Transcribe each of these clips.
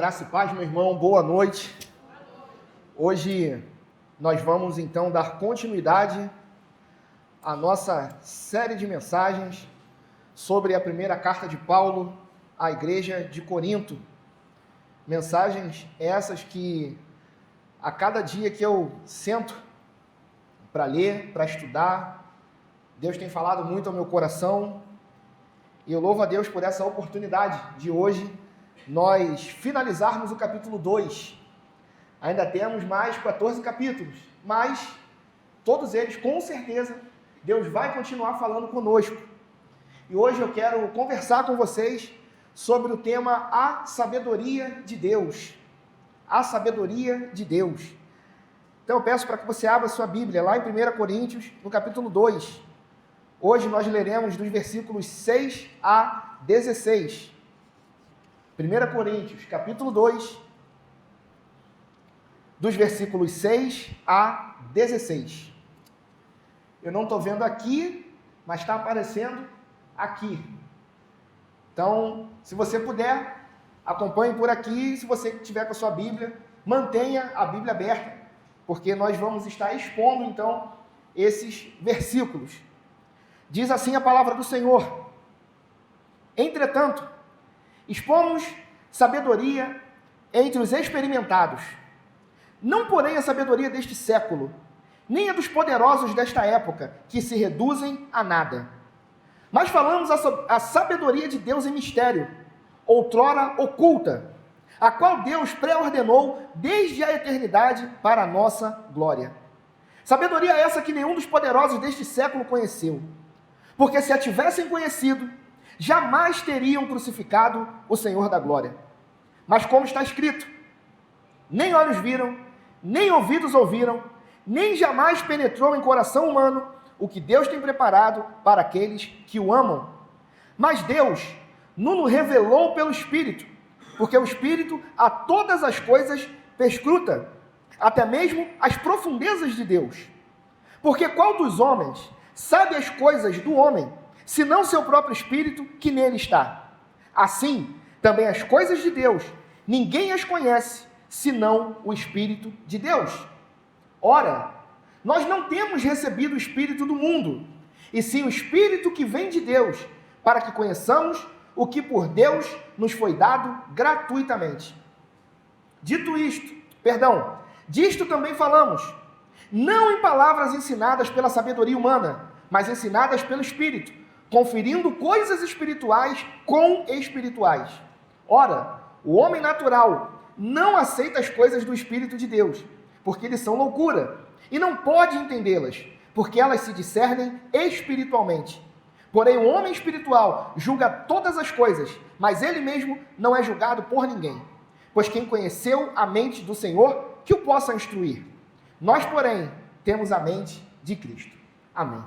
Graça e paz, meu irmão, boa noite. Hoje nós vamos então dar continuidade à nossa série de mensagens sobre a primeira carta de Paulo à igreja de Corinto. Mensagens essas que a cada dia que eu sento para ler, para estudar, Deus tem falado muito ao meu coração e eu louvo a Deus por essa oportunidade de hoje nós finalizarmos o capítulo 2. Ainda temos mais 14 capítulos, mas todos eles, com certeza, Deus vai continuar falando conosco. E hoje eu quero conversar com vocês sobre o tema A Sabedoria de Deus. A Sabedoria de Deus. Então eu peço para que você abra sua Bíblia lá em 1 Coríntios, no capítulo 2. Hoje nós leremos dos versículos 6 a 16. 1 Coríntios, capítulo 2, dos versículos 6 a 16. Eu não estou vendo aqui, mas está aparecendo aqui. Então, se você puder, acompanhe por aqui. Se você tiver com a sua Bíblia, mantenha a Bíblia aberta, porque nós vamos estar expondo, então, esses versículos. Diz assim a palavra do Senhor: Entretanto, expomos sabedoria entre os experimentados, não porém a sabedoria deste século, nem a dos poderosos desta época, que se reduzem a nada. Mas falamos a sabedoria de Deus em mistério, outrora oculta, a qual Deus pré-ordenou desde a eternidade para a nossa glória. Sabedoria essa que nenhum dos poderosos deste século conheceu, porque se a tivessem conhecido, jamais teriam crucificado o Senhor da glória. Mas como está escrito, nem olhos viram, nem ouvidos ouviram, nem jamais penetrou em coração humano o que Deus tem preparado para aqueles que o amam. Mas Deus nos revelou pelo Espírito, porque o Espírito a todas as coisas perscruta, até mesmo as profundezas de Deus. Porque qual dos homens sabe as coisas do homem, senão seu próprio Espírito que nele está? Assim, também as coisas de Deus, ninguém as conhece, senão o Espírito de Deus. Ora, nós não temos recebido o Espírito do mundo, e sim o Espírito que vem de Deus, para que conheçamos o que por Deus nos foi dado gratuitamente. Disto também falamos, não em palavras ensinadas pela sabedoria humana, mas ensinadas pelo Espírito, conferindo coisas espirituais com espirituais. Ora, o homem natural não aceita as coisas do Espírito de Deus, porque eles são loucura, e não pode entendê-las, porque elas se discernem espiritualmente. Porém, o homem espiritual julga todas as coisas, mas ele mesmo não é julgado por ninguém. Pois quem conheceu a mente do Senhor, que o possa instruir. Nós, porém, temos a mente de Cristo. Amém.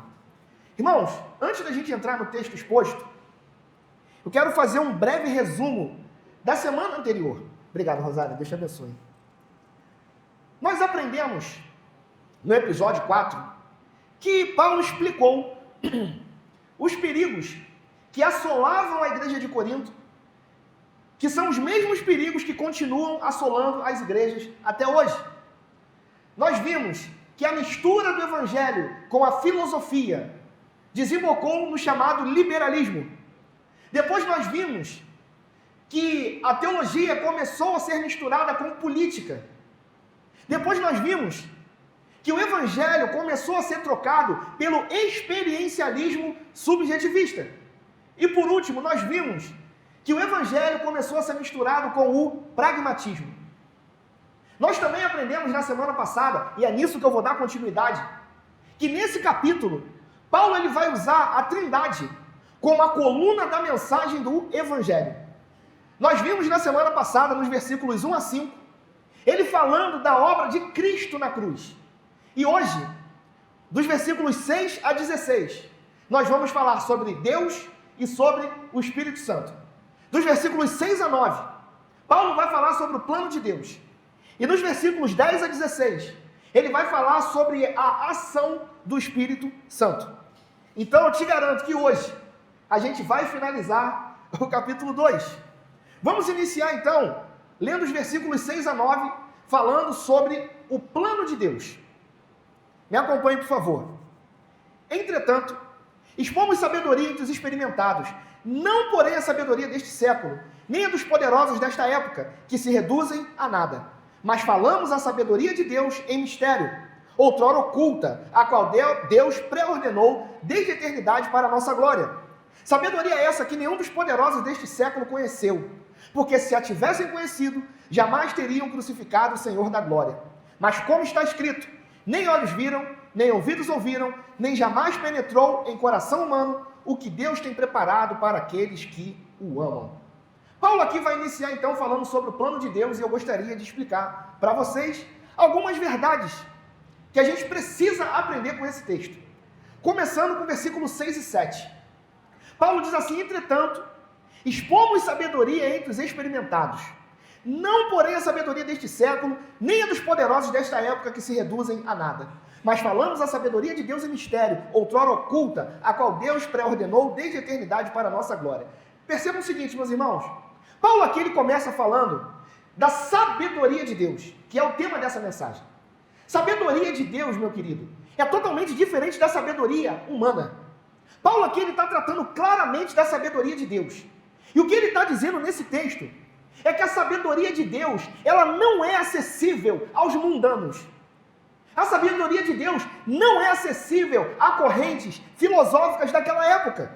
Irmãos, antes da gente entrar no texto exposto, eu quero fazer um breve resumo da semana anterior. Obrigado, Rosário, Deus te abençoe. Nós aprendemos no episódio 4 que Paulo explicou os perigos que assolavam a igreja de Corinto, que são os mesmos perigos que continuam assolando as igrejas até hoje. Nós vimos que a mistura do evangelho com a filosofia desembocou no chamado liberalismo. Depois nós vimos que a teologia começou a ser misturada com política. Depois nós vimos que o evangelho começou a ser trocado pelo experiencialismo subjetivista. E por último, nós vimos que o evangelho começou a ser misturado com o pragmatismo. Nós também aprendemos na semana passada, e é nisso que eu vou dar continuidade, que nesse capítulo, Paulo ele vai usar a Trindade como a coluna da mensagem do evangelho. Nós vimos na semana passada, nos versículos 1 a 5, ele falando da obra de Cristo na cruz. E hoje, dos versículos 6 a 16, nós vamos falar sobre Deus e sobre o Espírito Santo. Dos versículos 6 a 9, Paulo vai falar sobre o plano de Deus. E nos versículos 10 a 16, ele vai falar sobre a ação do Espírito Santo. Então eu te garanto que hoje a gente vai finalizar o capítulo 2. Vamos iniciar então lendo os versículos 6 a 9, falando sobre o plano de Deus. Me acompanhe, por favor. Entretanto, expomos sabedoria entre os experimentados, não porém a sabedoria deste século, nem a dos poderosos desta época, que se reduzem a nada. Mas falamos a sabedoria de Deus em mistério, outrora oculta, a qual Deus pré-ordenou desde a eternidade para a nossa glória. Sabedoria essa que nenhum dos poderosos deste século conheceu, porque se a tivessem conhecido, jamais teriam crucificado o Senhor da glória. Mas como está escrito, nem olhos viram, nem ouvidos ouviram, nem jamais penetrou em coração humano o que Deus tem preparado para aqueles que o amam. Paulo aqui vai iniciar então falando sobre o plano de Deus, e eu gostaria de explicar para vocês algumas verdades que a gente precisa aprender com esse texto. Começando com versículos 6 e 7. Paulo diz assim: entretanto, expomos sabedoria entre os experimentados, não porém a sabedoria deste século, nem a dos poderosos desta época que se reduzem a nada. Mas falamos a sabedoria de Deus em mistério, outrora oculta, a qual Deus pré-ordenou desde a eternidade para a nossa glória. Percebam o seguinte, meus irmãos, Paulo aqui ele começa falando da sabedoria de Deus, que é o tema dessa mensagem. Sabedoria de Deus, meu querido, é totalmente diferente da sabedoria humana. Paulo aqui ele está tratando claramente da sabedoria de Deus. E o que ele está dizendo nesse texto é que a sabedoria de Deus, ela não é acessível aos mundanos. A sabedoria de Deus não é acessível a correntes filosóficas daquela época.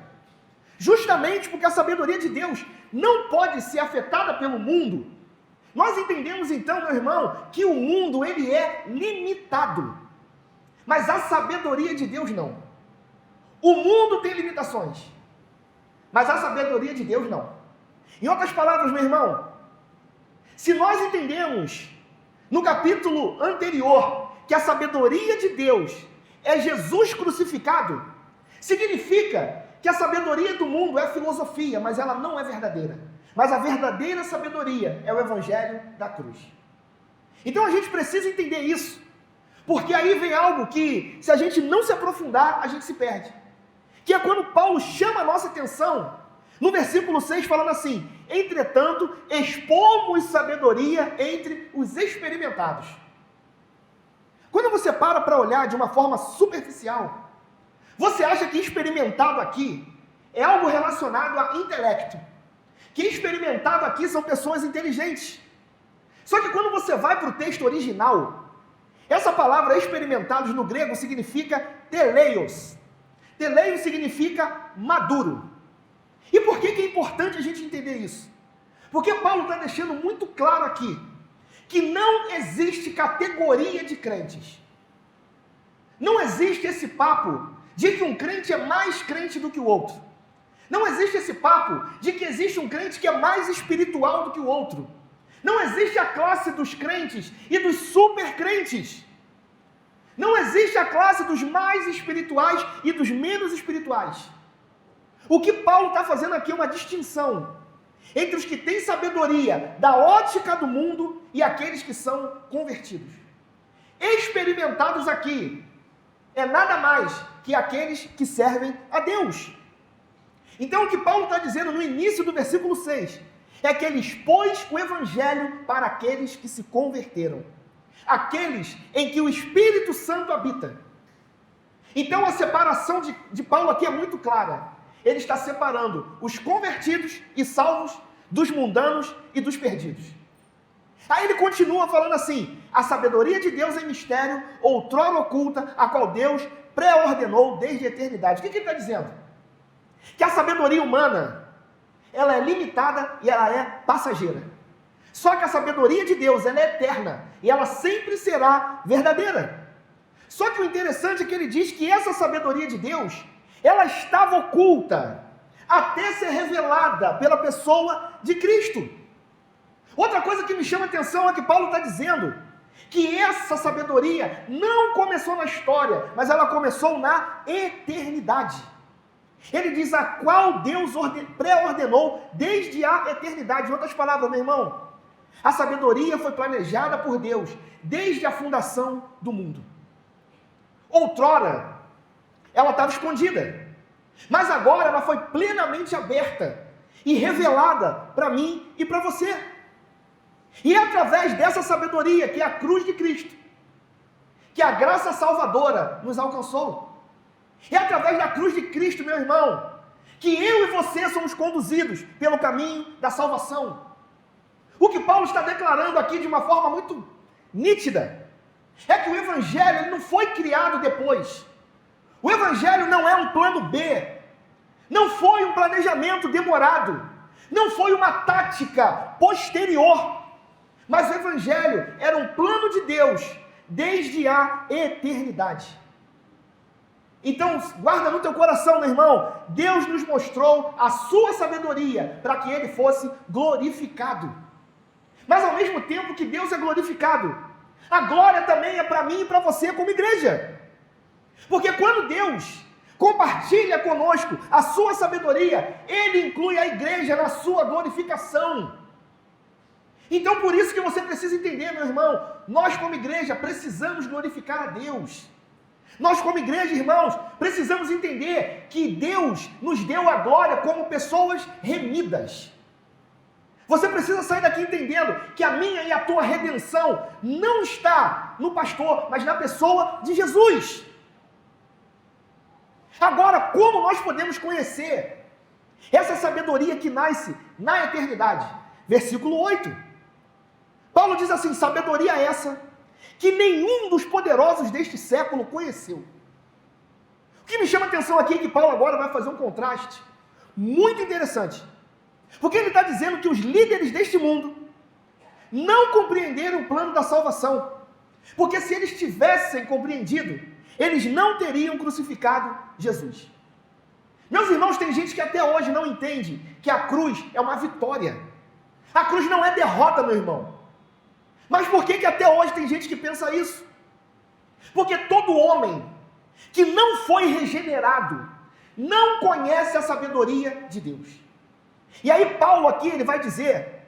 Justamente porque a sabedoria de Deus não pode ser afetada pelo mundo. Nós entendemos então, meu irmão, que o mundo ele é limitado. Mas a sabedoria de Deus não. O mundo tem limitações, mas a sabedoria de Deus não. Em outras palavras, meu irmão, se nós entendemos no capítulo anterior que a sabedoria de Deus é Jesus crucificado, significa que a sabedoria do mundo é filosofia, mas ela não é verdadeira. Mas a verdadeira sabedoria é o evangelho da cruz. Então a gente precisa entender isso, porque aí vem algo que, se a gente não se aprofundar, a gente se perde. Que é quando Paulo chama a nossa atenção, no versículo 6, falando assim: entretanto, expomos sabedoria entre os experimentados. Quando você para olhar de uma forma superficial, você acha que experimentado aqui é algo relacionado a intelecto. Que experimentado aqui são pessoas inteligentes. Só que quando você vai para o texto original, essa palavra experimentados no grego significa teleios. Teleios significa maduro. E por que é importante a gente entender isso? Porque Paulo está deixando muito claro aqui que não existe categoria de crentes. Não existe esse papo de que um crente é mais crente do que o outro. Não existe esse papo de que existe um crente que é mais espiritual do que o outro. Não existe a classe dos crentes e dos super crentes. Não existe a classe dos mais espirituais e dos menos espirituais. O que Paulo está fazendo aqui é uma distinção entre os que têm sabedoria da ótica do mundo e aqueles que são convertidos. Experimentados aqui é nada mais que aqueles que servem a Deus. Então o que Paulo está dizendo no início do versículo 6 é que ele expôs o evangelho para aqueles que se converteram. Aqueles em que o Espírito Santo habita. Então a separação de Paulo aqui é muito clara. Ele está separando os convertidos e salvos dos mundanos e dos perdidos. Aí ele continua falando assim: a sabedoria de Deus em mistério, outrora oculta, a qual Deus pré-ordenou desde a eternidade. O que ele está dizendo? Que a sabedoria humana, ela é limitada e ela é passageira. Só que a sabedoria de Deus, ela é eterna e ela sempre será verdadeira. Só que o interessante é que ele diz que essa sabedoria de Deus, ela estava oculta até ser revelada pela pessoa de Cristo. Outra coisa que me chama a atenção é que Paulo está dizendo que essa sabedoria não começou na história, mas ela começou na eternidade. Ele diz a qual Deus pré-ordenou desde a eternidade. Em outras palavras, meu irmão, a sabedoria foi planejada por Deus desde a fundação do mundo. Outrora, ela estava escondida, mas agora ela foi plenamente aberta e revelada para mim e para você. E é através dessa sabedoria, que é a cruz de Cristo, que a graça salvadora nos alcançou. É através da cruz de Cristo, meu irmão, que eu e você somos conduzidos pelo caminho da salvação. O que Paulo está declarando aqui de uma forma muito nítida é que o Evangelho ele não foi criado depois. O Evangelho não é um plano B, não foi um planejamento demorado, não foi uma tática posterior, mas o Evangelho era um plano de Deus desde a eternidade. Então, guarda no teu coração, meu irmão, Deus nos mostrou a sua sabedoria para que ele fosse glorificado. Mas ao mesmo tempo que Deus é glorificado, a glória também é para mim e para você como igreja. Porque quando Deus compartilha conosco a sua sabedoria, ele inclui a igreja na sua glorificação. Então por isso que você precisa entender, meu irmão, nós como igreja precisamos glorificar a Deus. Nós como igreja, irmãos, precisamos entender que Deus nos deu a glória como pessoas remidas. Você precisa sair daqui entendendo que a minha e a tua redenção não está no pastor, mas na pessoa de Jesus. Agora, como nós podemos conhecer essa sabedoria que nasce na eternidade? Versículo 8. Paulo diz assim: sabedoria essa que nenhum dos poderosos deste século conheceu. O que me chama a atenção aqui é que Paulo agora vai fazer um contraste muito interessante. Porque ele está dizendo que os líderes deste mundo não compreenderam o plano da salvação. Porque se eles tivessem compreendido, eles não teriam crucificado Jesus. Meus irmãos, tem gente que até hoje não entende que a cruz é uma vitória. A cruz não é derrota, meu irmão. Mas por que até hoje tem gente que pensa isso? Porque todo homem que não foi regenerado não conhece a sabedoria de Deus. E aí Paulo aqui ele vai dizer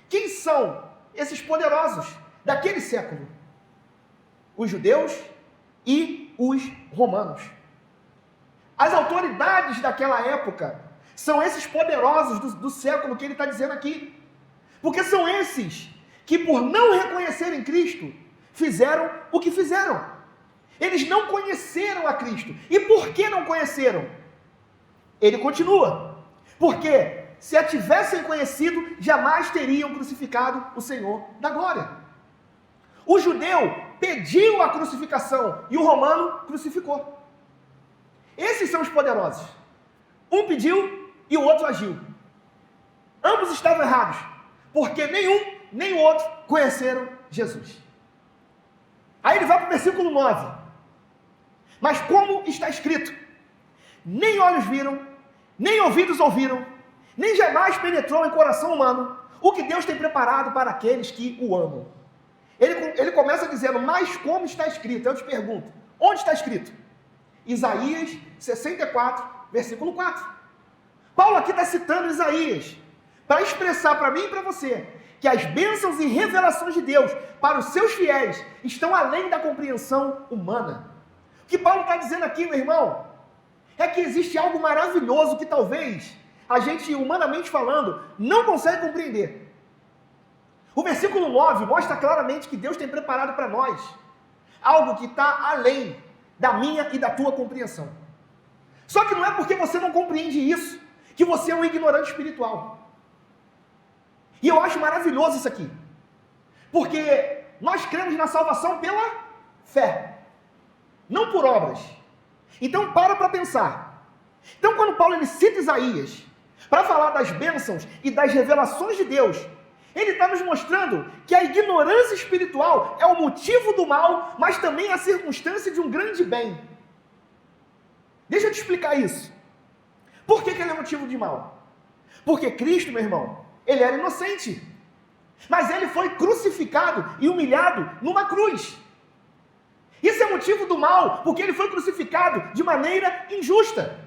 quem são esses poderosos daquele século: os judeus e os romanos. As autoridades daquela época são esses poderosos do século que ele está dizendo aqui. Porque são esses que por não reconhecerem Cristo, fizeram o que fizeram. Eles não conheceram a Cristo. E por que não conheceram? Ele continua. Porque se a tivessem conhecido, jamais teriam crucificado o Senhor da glória. O judeu pediu a crucificação e o romano crucificou. Esses são os poderosos. Um pediu e o outro agiu. Ambos estavam errados, porque nenhum nem o outro conheceram Jesus. Aí ele vai para o versículo 9. Mas como está escrito: nem olhos viram, nem ouvidos ouviram, nem jamais penetrou em coração humano o que Deus tem preparado para aqueles que o amam. Ele começa dizendo: mas como está escrito? Eu te pergunto, onde está escrito? Isaías 64, versículo 4. Paulo aqui está citando Isaías para expressar para mim e para você que as bênçãos e revelações de Deus para os seus fiéis estão além da compreensão humana. O que Paulo está dizendo aqui, meu irmão, é que existe algo maravilhoso que talvez a gente, humanamente falando, não consegue compreender. O versículo 9 mostra claramente que Deus tem preparado para nós algo que está além da minha e da tua compreensão. Só que não é porque você não compreende isso que você é um ignorante espiritual. E eu acho maravilhoso isso aqui, porque nós cremos na salvação pela fé, não por obras. Então para pensar. Então quando Paulo ele cita Isaías para falar das bênçãos e das revelações de Deus, ele está nos mostrando que a ignorância espiritual é o motivo do mal, mas também a circunstância de um grande bem. Deixa eu te explicar isso. Por que ele é motivo de mal? Porque Cristo, meu irmão, ele era inocente, mas ele foi crucificado e humilhado numa cruz. Isso é motivo do mal, porque ele foi crucificado de maneira injusta.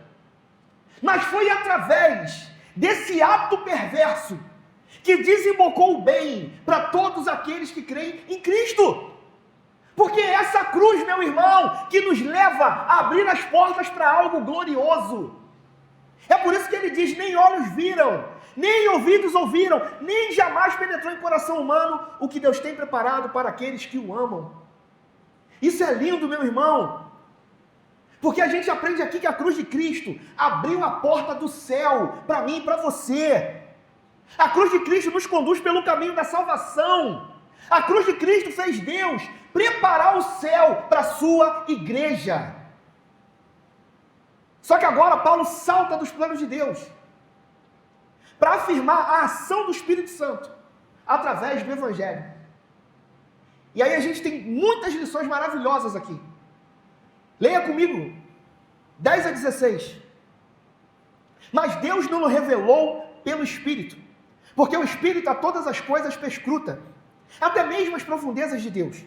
Mas foi através desse ato perverso que desembocou o bem para todos aqueles que creem em Cristo. Porque é essa cruz, meu irmão, que nos leva a abrir as portas para algo glorioso. É por isso que ele diz: nem olhos viram, nem ouvidos ouviram, nem jamais penetrou em coração humano o que Deus tem preparado para aqueles que o amam. Isso é lindo, meu irmão, porque a gente aprende aqui que a cruz de Cristo abriu a porta do céu para mim e para você. A cruz de Cristo nos conduz pelo caminho da salvação. A cruz de Cristo fez Deus preparar o céu para a sua igreja. Só que agora Paulo salta dos planos de Deus para afirmar a ação do Espírito Santo através do Evangelho. E aí a gente tem muitas lições maravilhosas aqui. Leia comigo, 10 a 16. Mas Deus não nos revelou pelo Espírito, porque o Espírito a todas as coisas perscruta, até mesmo as profundezas de Deus.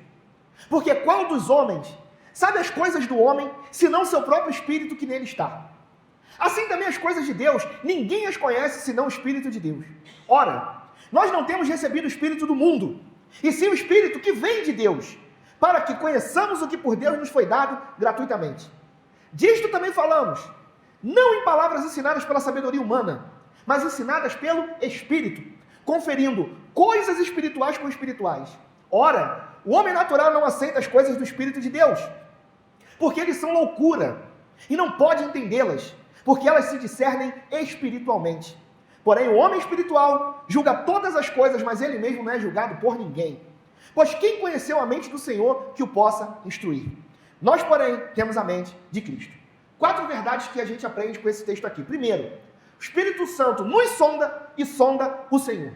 Porque qual dos homens sabe as coisas do homem, senão seu próprio Espírito que nele está? Assim também as coisas de Deus, ninguém as conhece, senão o Espírito de Deus. Ora, nós não temos recebido o Espírito do mundo, e sim o Espírito que vem de Deus, para que conheçamos o que por Deus nos foi dado gratuitamente. Disto também falamos, não em palavras ensinadas pela sabedoria humana, mas ensinadas pelo Espírito, conferindo coisas espirituais com espirituais. Ora, o homem natural não aceita as coisas do Espírito de Deus, porque eles são loucura, e não pode entendê-las, porque elas se discernem espiritualmente. Porém, o homem espiritual julga todas as coisas, mas ele mesmo não é julgado por ninguém. Pois quem conheceu a mente do Senhor que o possa instruir? Nós, porém, temos a mente de Cristo. 4 verdades que a gente aprende com esse texto aqui. Primeiro, o Espírito Santo nos sonda e sonda o Senhor.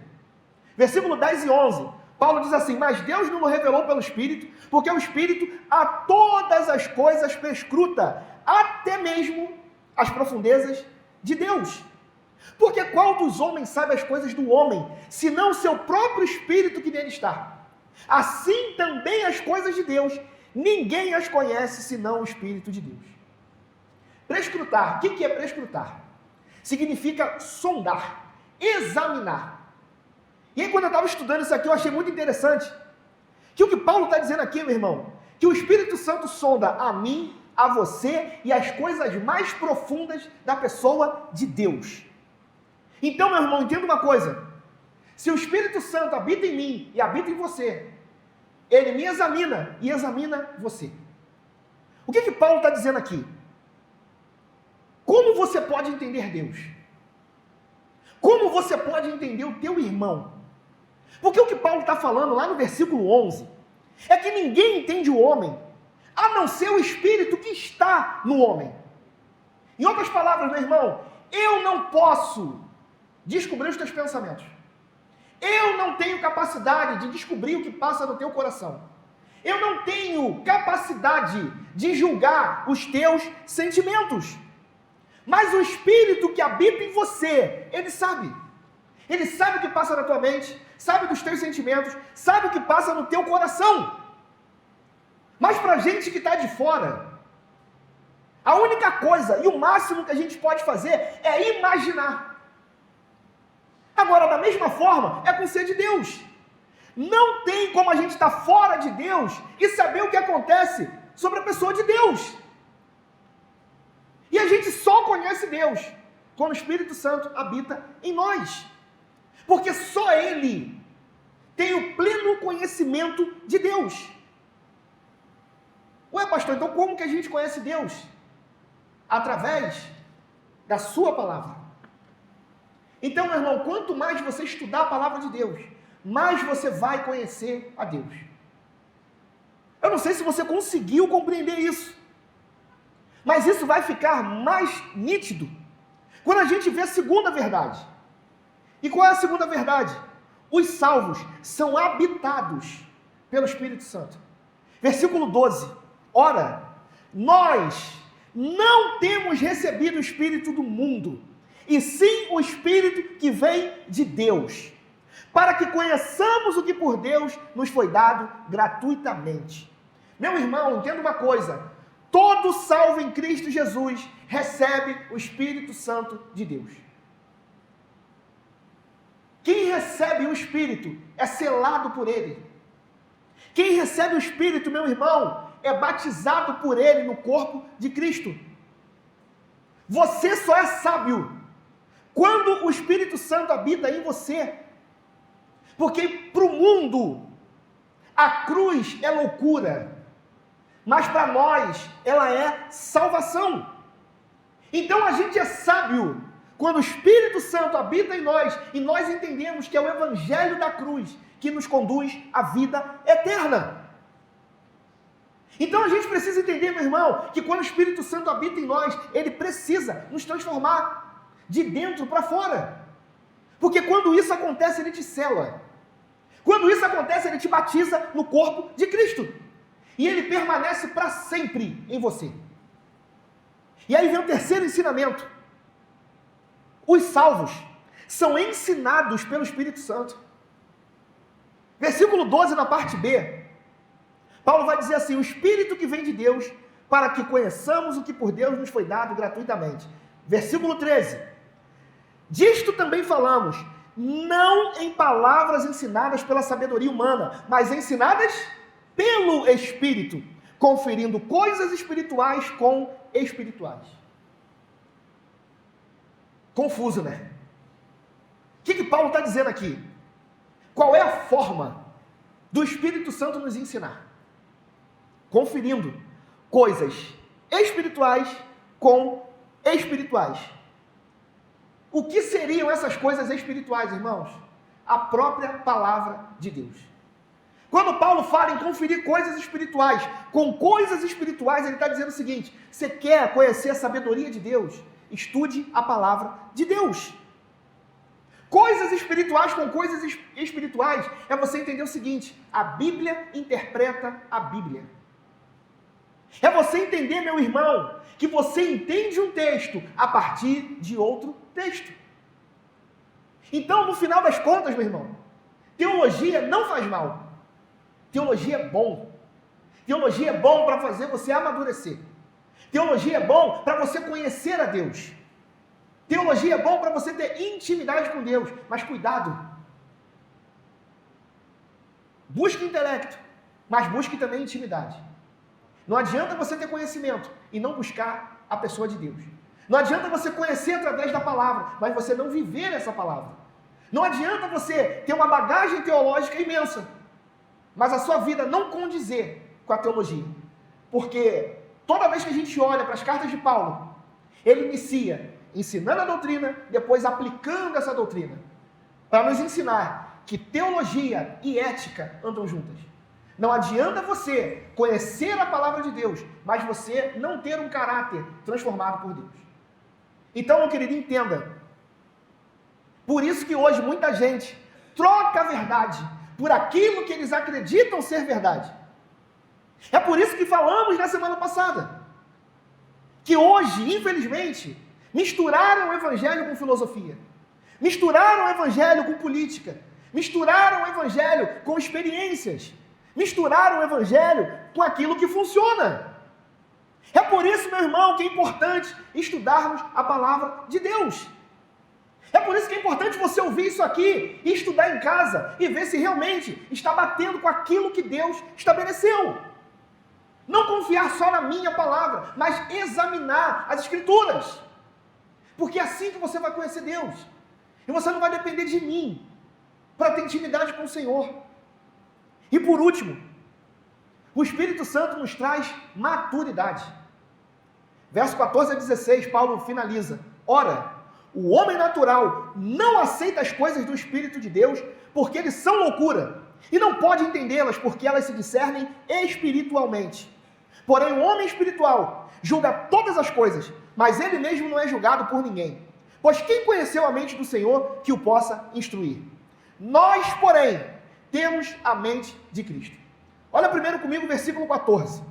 Versículo 10 e 11, Paulo diz assim, mas Deus não nos revelou pelo Espírito, porque o Espírito a todas as coisas perscruta, até mesmo as profundezas de Deus. Porque qual dos homens sabe as coisas do homem, senão o seu próprio Espírito que nele está? Assim também as coisas de Deus, ninguém as conhece, senão o Espírito de Deus. Prescrutar, o que é prescrutar? Significa sondar, examinar. E aí quando eu estava estudando isso aqui, eu achei muito interessante, que o que Paulo está dizendo aqui, meu irmão, que o Espírito Santo sonda a mim, a você e as coisas mais profundas da pessoa de Deus. Então, meu irmão, entenda uma coisa, se o Espírito Santo habita em mim e habita em você, ele me examina e examina você. O que Paulo está dizendo aqui? Como você pode entender Deus? Como você pode entender o teu irmão? Porque o que Paulo está falando lá no versículo 11, é que ninguém entende o homem, a não ser o Espírito que está no homem. Em outras palavras, meu irmão, eu não posso descobrir os teus pensamentos. Eu não tenho capacidade de descobrir o que passa no teu coração. Eu não tenho capacidade de julgar os teus sentimentos. Mas o Espírito que habita em você, ele sabe. Ele sabe o que passa na tua mente, sabe dos teus sentimentos, sabe o que passa no teu coração. Mas para a gente que está de fora, a única coisa e o máximo que a gente pode fazer é imaginar. Agora, da mesma forma, é com ser de Deus. Não tem como a gente estar fora de Deus e saber o que acontece sobre a pessoa de Deus. E a gente só conhece Deus quando o Espírito Santo habita em nós. Porque só Ele tem o pleno conhecimento de Deus. Ué, pastor, então como que a gente conhece Deus? Através da sua palavra. Então, meu irmão, quanto mais você estudar a palavra de Deus, mais você vai conhecer a Deus. Eu não sei se você conseguiu compreender isso, mas isso vai ficar mais nítido quando a gente vê a segunda verdade. E qual é a segunda verdade? Os salvos são habitados pelo Espírito Santo. Versículo 12. Ora, nós não temos recebido o Espírito do mundo, e sim o Espírito que vem de Deus, para que conheçamos o que por Deus nos foi dado gratuitamente. Meu irmão, entenda uma coisa, todo salvo em Cristo Jesus recebe o Espírito Santo de Deus. Quem recebe o Espírito é selado por Ele. Quem recebe o Espírito, meu irmão, é batizado por Ele no corpo de Cristo. Você só é sábio quando o Espírito Santo habita em você. Porque para o mundo, a cruz é loucura, mas para nós, ela é salvação. Então a gente é sábio quando o Espírito Santo habita em nós e nós entendemos que é o Evangelho da cruz que nos conduz à vida eterna. Então a gente precisa entender, meu irmão, que quando o Espírito Santo habita em nós, ele precisa nos transformar de dentro para fora. Porque quando isso acontece, ele te sela. Quando isso acontece, ele te batiza no corpo de Cristo. E ele permanece para sempre em você. E aí vem o terceiro ensinamento. Os salvos são ensinados pelo Espírito Santo. Versículo 12, na parte B, Paulo vai dizer assim: o Espírito que vem de Deus, para que conheçamos o que por Deus nos foi dado gratuitamente. Versículo 13, disto também falamos, não em palavras ensinadas pela sabedoria humana, mas ensinadas pelo Espírito, conferindo coisas espirituais com espirituais. Confuso, né? O que Paulo está dizendo aqui? Qual é a forma do Espírito Santo nos ensinar? Conferindo coisas espirituais com espirituais. O que seriam essas coisas espirituais, irmãos? A própria palavra de Deus. Quando Paulo fala em conferir coisas espirituais com coisas espirituais, ele está dizendo o seguinte: você quer conhecer a sabedoria de Deus? Estude a palavra de Deus. Coisas espirituais com coisas espirituais é você entender o seguinte: a Bíblia interpreta a Bíblia. É você entender, meu irmão, que você entende um texto a partir de outro texto. Então, no final das contas, meu irmão, teologia não faz mal. Teologia é bom. Teologia é bom para fazer você amadurecer. Teologia é bom para você conhecer a Deus. Teologia é bom para você ter intimidade com Deus. Mas cuidado. Busque intelecto, mas busque também intimidade. Não adianta você ter conhecimento e não buscar a pessoa de Deus. Não adianta você conhecer através da palavra, mas você não viver essa palavra. Não adianta você ter uma bagagem teológica imensa, mas a sua vida não condizer com a teologia. Porque toda vez que a gente olha para as cartas de Paulo, ele inicia ensinando a doutrina, depois aplicando essa doutrina, para nos ensinar que teologia e ética andam juntas. Não adianta você conhecer a palavra de Deus, mas você não ter um caráter transformado por Deus. Então, meu querido, entenda. Por isso que hoje muita gente troca a verdade por aquilo que eles acreditam ser verdade. É por isso que falamos na semana passada, que hoje, infelizmente, misturaram o evangelho com filosofia, misturaram o evangelho com política, misturaram o evangelho com experiências, misturaram o evangelho com aquilo que funciona. É por isso, meu irmão, que é importante estudarmos a palavra de Deus. É por isso que é importante você ouvir isso aqui e estudar em casa e ver se realmente está batendo com aquilo que Deus estabeleceu. Não confiar só na minha palavra, mas examinar as Escrituras. Porque é assim que você vai conhecer Deus. E você não vai depender de mim para ter intimidade com o Senhor. E por último, o Espírito Santo nos traz maturidade. Verso 14 a 16, Paulo finaliza. Ora, o homem natural não aceita as coisas do Espírito de Deus, porque eles são loucura, e não pode entendê-las, porque elas se discernem espiritualmente. Porém, o homem espiritual julga todas as coisas, mas ele mesmo não é julgado por ninguém. Pois quem conheceu a mente do Senhor que o possa instruir? Nós, porém, temos a mente de Cristo. Olha primeiro comigo o versículo 14. O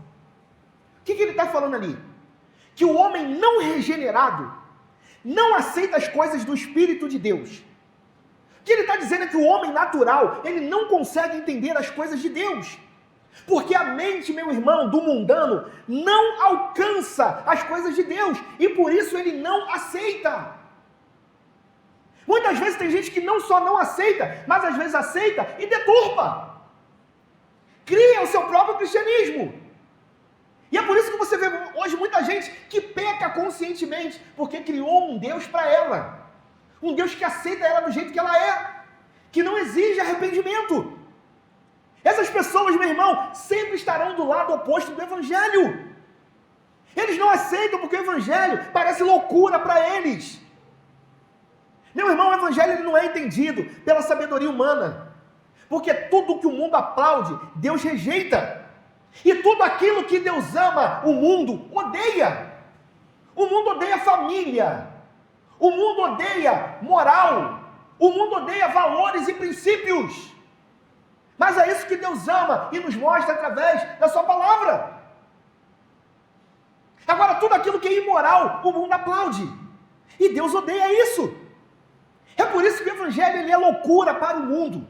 que ele está falando ali? Que o homem não regenerado não aceita as coisas do Espírito de Deus. O que ele está dizendo é que o homem natural, ele não consegue entender as coisas de Deus. Porque a mente, meu irmão, do mundano, não alcança as coisas de Deus. E por isso ele não aceita. Muitas vezes tem gente que não só não aceita, mas às vezes aceita e deturpa. Cria o seu próprio cristianismo. E é por isso que você vê hoje muita gente que peca conscientemente, porque criou um Deus para ela. Um Deus que aceita ela do jeito que ela é, que não exige arrependimento. Essas pessoas, meu irmão, sempre estarão do lado oposto do Evangelho. Eles não aceitam porque o Evangelho parece loucura para eles. Meu irmão, o Evangelho ele não é entendido pela sabedoria humana, porque tudo que o mundo aplaude, Deus rejeita. E tudo aquilo que Deus ama, o mundo odeia. O mundo odeia família. O mundo odeia moral. O mundo odeia valores e princípios. Mas é isso que Deus ama e nos mostra através da sua palavra. Agora, tudo aquilo que é imoral, o mundo aplaude. E Deus odeia isso. É por isso que o Evangelho ele é loucura para o mundo.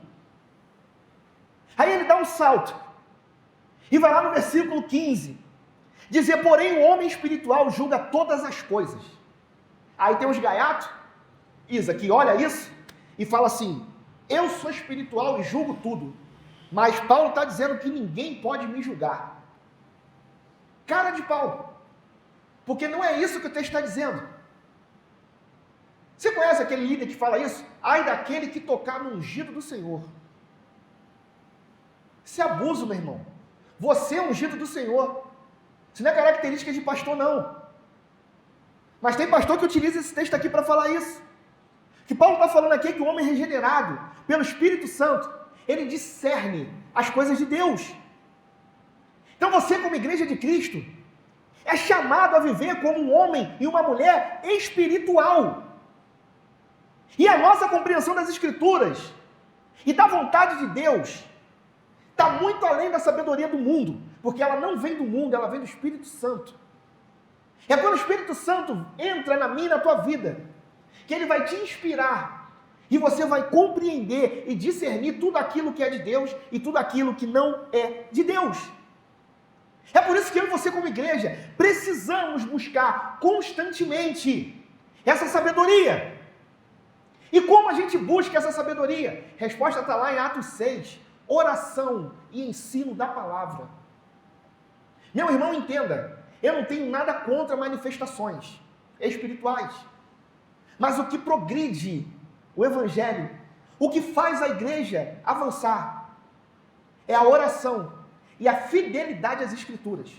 Aí ele dá um salto. E vai lá no versículo 15. Dizer, porém, o homem espiritual julga todas as coisas. Aí tem os gaiatos, Isa, que olha isso e fala assim, eu sou espiritual e julgo tudo. Mas Paulo está dizendo que ninguém pode me julgar. Cara de pau. Porque não é isso que o texto está dizendo. Você conhece aquele líder que fala isso? Ai daquele que tocar no ungido do Senhor. Isso é abuso, meu irmão. Você é ungido do Senhor. Isso não é característica de pastor, não. Mas tem pastor que utiliza esse texto aqui para falar isso. Que Paulo está falando aqui é que o homem regenerado pelo Espírito Santo, ele discerne as coisas de Deus. Então você, como igreja de Cristo, é chamado a viver como um homem e uma mulher espiritual. E a nossa compreensão das Escrituras e da vontade de Deus está muito além da sabedoria do mundo, porque ela não vem do mundo, ela vem do Espírito Santo. É quando o Espírito Santo entra na minha e na tua vida, que ele vai te inspirar, e você vai compreender e discernir tudo aquilo que é de Deus e tudo aquilo que não é de Deus. É por isso que eu e você como igreja precisamos buscar constantemente essa sabedoria. E como a gente busca essa sabedoria? A resposta está lá em Atos 6, oração e ensino da palavra. Meu irmão, entenda, eu não tenho nada contra manifestações espirituais, mas o que progride o Evangelho, o que faz a igreja avançar, é a oração e a fidelidade às Escrituras.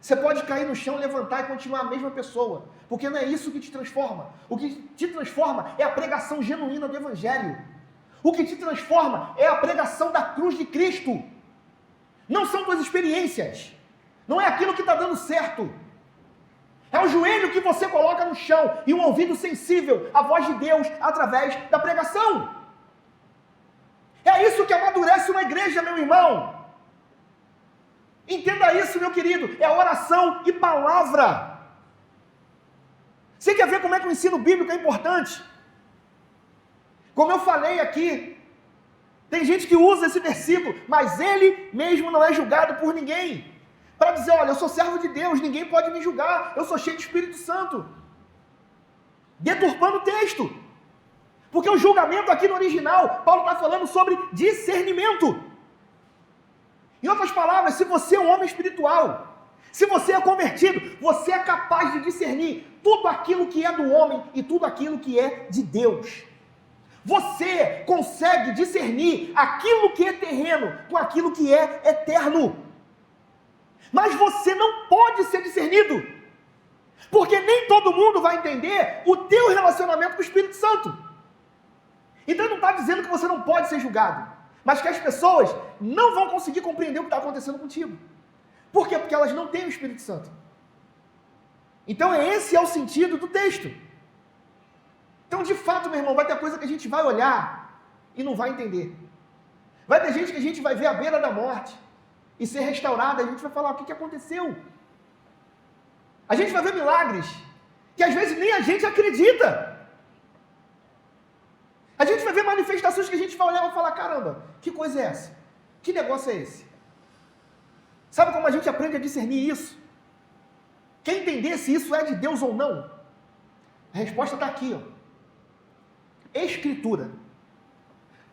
Você pode cair no chão, levantar e continuar a mesma pessoa, porque não é isso que te transforma. O que te transforma é a pregação genuína do Evangelho. O que te transforma é a pregação da cruz de Cristo. Não são tuas experiências. Não é aquilo que está dando certo. É o joelho que você coloca no chão e um ouvido sensível à voz de Deus através da pregação. É isso que amadurece uma igreja, meu irmão. Entenda isso, meu querido. É oração e palavra. Você quer ver como é que o ensino bíblico é importante? Como eu falei aqui, tem gente que usa esse versículo, mas ele mesmo não é julgado por ninguém. Para dizer, olha, eu sou servo de Deus, ninguém pode me julgar, eu sou cheio de Espírito Santo. Deturpando o texto. Porque o julgamento aqui no original, Paulo está falando sobre discernimento. Em outras palavras, se você é um homem espiritual, se você é convertido, você é capaz de discernir tudo aquilo que é do homem e tudo aquilo que é de Deus. Você consegue discernir aquilo que é terreno com aquilo que é eterno. Mas você não pode ser discernido, porque nem todo mundo vai entender o teu relacionamento com o Espírito Santo. Então ele não está dizendo que você não pode ser julgado, mas que as pessoas não vão conseguir compreender o que está acontecendo contigo. Por quê? Porque elas não têm o Espírito Santo. Então esse é o sentido do texto. Então, de fato, meu irmão, vai ter coisa que a gente vai olhar e não vai entender. Vai ter gente que a gente vai ver à beira da morte e ser restaurada, a gente vai falar, o que aconteceu? A gente vai ver milagres que às vezes nem a gente acredita. A gente vai ver manifestações que a gente vai olhar e vai falar, caramba, que coisa é essa? Que negócio é esse? Sabe como a gente aprende a discernir isso? Quer entender se isso é de Deus ou não? A resposta está aqui, ó. Escritura.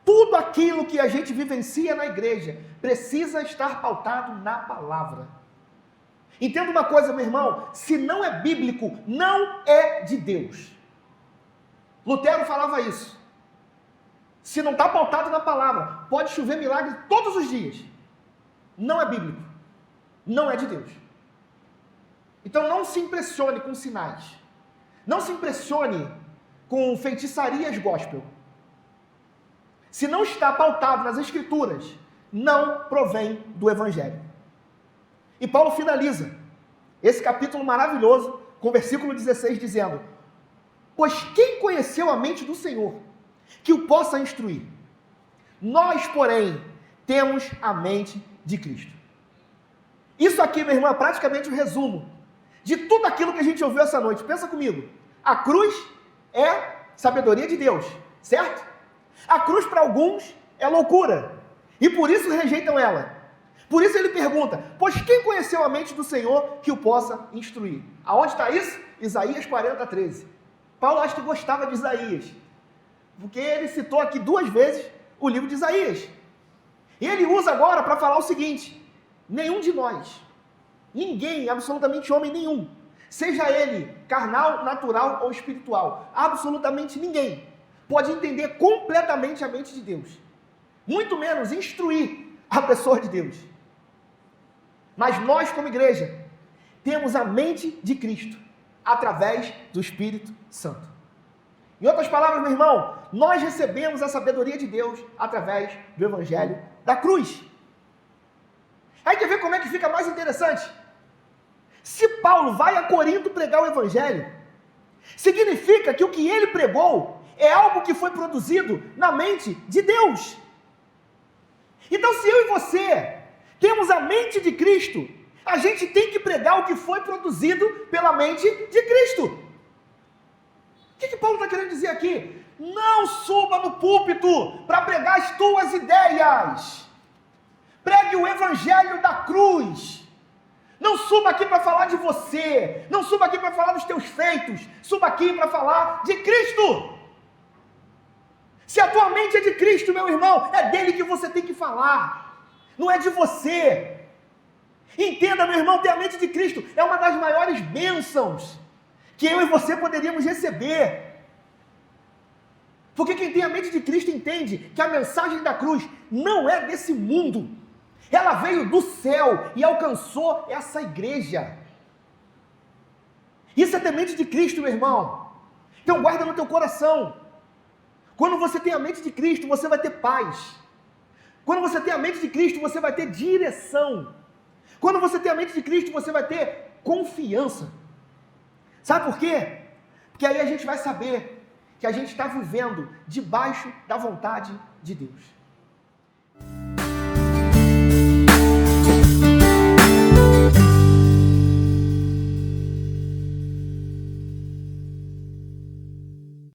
Tudo aquilo que a gente vivencia na igreja precisa estar pautado na palavra. Entenda uma coisa, meu irmão, se não é bíblico, não é de Deus. Lutero falava isso. Se não está pautado na palavra, pode chover milagre todos os dias. Não é bíblico. Não é de Deus. Então não se impressione com sinais. Não se impressione com feitiçarias gospel. Se não está pautado nas Escrituras, não provém do Evangelho. E Paulo finaliza esse capítulo maravilhoso com o versículo 16 dizendo: pois quem conheceu a mente do Senhor, que o possa instruir? Nós, porém, temos a mente de Cristo. Isso aqui, meu irmão, é praticamente o resumo de tudo aquilo que a gente ouviu essa noite. Pensa comigo. A cruz é sabedoria de Deus, certo? A cruz para alguns é loucura, e por isso rejeitam ela. Por isso ele pergunta: pois quem conheceu a mente do Senhor que o possa instruir? Aonde está isso? Isaías 40, 13. Paulo acho que gostava de Isaías, porque ele citou aqui 2 vezes o livro de Isaías. E ele usa agora para falar o seguinte: nenhum de nós, ninguém, absolutamente homem nenhum, seja ele carnal, natural ou espiritual, absolutamente ninguém pode entender completamente a mente de Deus, muito menos instruir a pessoa de Deus. Mas nós, como igreja, temos a mente de Cristo através do Espírito Santo. Em outras palavras, meu irmão, nós recebemos a sabedoria de Deus através do Evangelho da cruz. Aí quer ver como é que fica mais interessante? Se Paulo vai a Corinto pregar o Evangelho, significa que o que ele pregou é algo que foi produzido na mente de Deus. Então, se eu e você temos a mente de Cristo, a gente tem que pregar o que foi produzido pela mente de Cristo. O que Paulo está querendo dizer aqui? Não suba no púlpito para pregar as tuas ideias. Pregue o Evangelho da cruz. Não suba aqui para falar de você. Não suba aqui para falar dos teus feitos. Suba aqui para falar de Cristo. Se a tua mente é de Cristo, meu irmão, é dele que você tem que falar. Não é de você. Entenda, meu irmão, ter a mente de Cristo é uma das maiores bênçãos que eu e você poderíamos receber. Porque quem tem a mente de Cristo entende que a mensagem da cruz não é desse mundo. Ela veio do céu e alcançou essa igreja. Isso é ter mente de Cristo, meu irmão. Então guarda no teu coração. Quando você tem a mente de Cristo, você vai ter paz. Quando você tem a mente de Cristo, você vai ter direção. Quando você tem a mente de Cristo, você vai ter confiança. Sabe por quê? Porque aí a gente vai saber que a gente está vivendo debaixo da vontade de Deus.